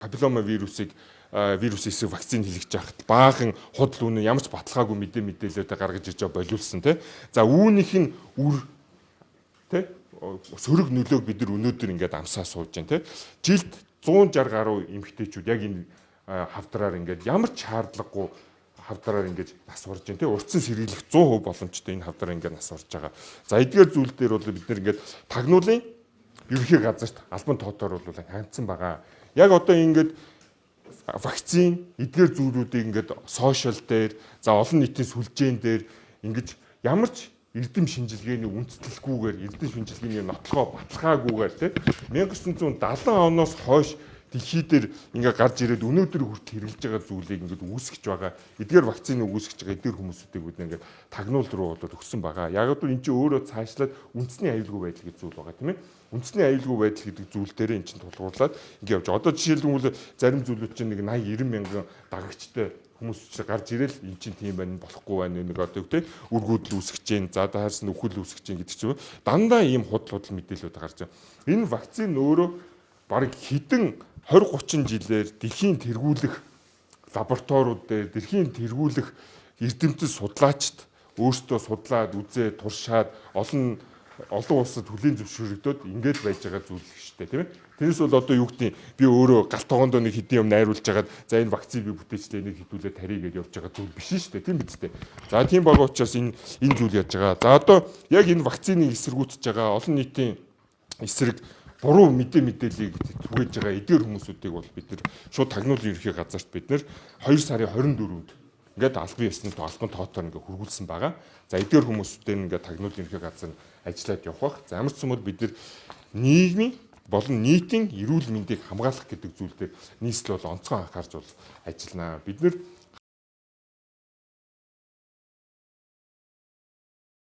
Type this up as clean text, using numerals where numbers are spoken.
папиллома вирусыг эсрэг вакцины хийлгэж байхад баахан худал үнэ ямар ч баталгаагүй мэдээлэлтэй гаргаж ирж байгаа болиулсан тий. За үүнийх нь үр тий сөрөг нөлөөг бид нар өнөөдөр ингээд амсаа сууж байна тий. Жилд 160 гаруй эмэгтэйчүүд яг энэ хавдраар ингээд ямар ч шаардлагагүй хавдраар ингээд нас орж байна тий. Урдсан сэргийлэх 100% боломжтой энэ хавдраар ингээд нас орж байгаа. За эдгээр зүйл дээр бол бид нар ингээд тагнуулын ерөнхий газарт албан тоотоор бол хандсан байгаа. Яг одоо ингээд вакцин эдгээр зүйлүүдийг ингээд сошиал дээр за олон нийтийн сүлжээн дээр ингэж ямар ч эрдэм шинжилгээний үндэслэлгүйгээр эрдэм шинжилгээний нотлохоо баталгаагүйгээр тий 1970 оноос хойш дэлхий дээр ингээд гарч ирээд өнөөдөр хүртэл хэрэгжилж байгаа зүйлийг ингээд үүсгэж байгаа. Эдгээр вакцины үүсгэж байгаа эдгээр хүмүүсүүдийг бид ингээд тагнуул руу болоод өгсөн байгаа. Яг л энэ чинь өөрөө цаашлаад үндэсний аюулгүй байдал гэж зүйл байгаа тийм ээ. Үндэсний аюулгүй байдал гэдэг зүйл дээр эн чинь тулгуурлаад ингээд явж. Одоо жишээлбэл зарим зүйлүүд чинь нэг 80 90 мянган дагагчтай хүмүүс гарч ирээл эн чинь тийм байна болохгүй байна нэг одоо тийм үргүүдл үүсгэж जैन за даас нь үхэл үүсгэж जैन гэдэг чинь дандаа ийм худал мэдээлэлүүд гарч байна. Энэ вакцин өөрөө бараг хідэн 20-30 жилээр дэлхийн тэргүүлэх лабораториуд дээр дэлхийн тэргүүлэх эрдэмтэд судлаачд өөрсдөө судлаад үзээ туршаад олон улсад хүлээн зөвшөөрөгдөд ингэж байж байгаа зүйл шүү дээ тийм ээ. Тэрнээс бол одоо юу гэдэг би өөрөө галт тогоондоо нэг хэдийн юм найруулж хагаад за энэ вакцины би бүтээчлээ нэг хэдүүлээ тарий гэж явж байгаа зүйл биш шүү дээ тийм биз дээ. За тийм байгаа учраас энэ зүйл яаж байгаа. За одоо яг энэ вакцины эсэргүүцэж байгаа олон нийтийн эсрэг буруу мэдээллийг түгээж байгаа эдгээр хүмүүсүүдийг бол бид нар шууд тагнуулын ерөнхий газарт бид нар 2 сарын 24-нд ингээд албан ёсны албан тоотоор ингээд хургуулсан байгаа. За эдгээр хүмүүсүүдээр ингээд тагнуулын ерөнхий газар ажиллаад явах бах. За ямар ч юм бол бид нар нийгмийн болон нийтийн эрүүл мэндийг хамгаалах гэдэг зүйл дээр нийслэл бол онцгой анхаарч бол ажиллана. Бид нар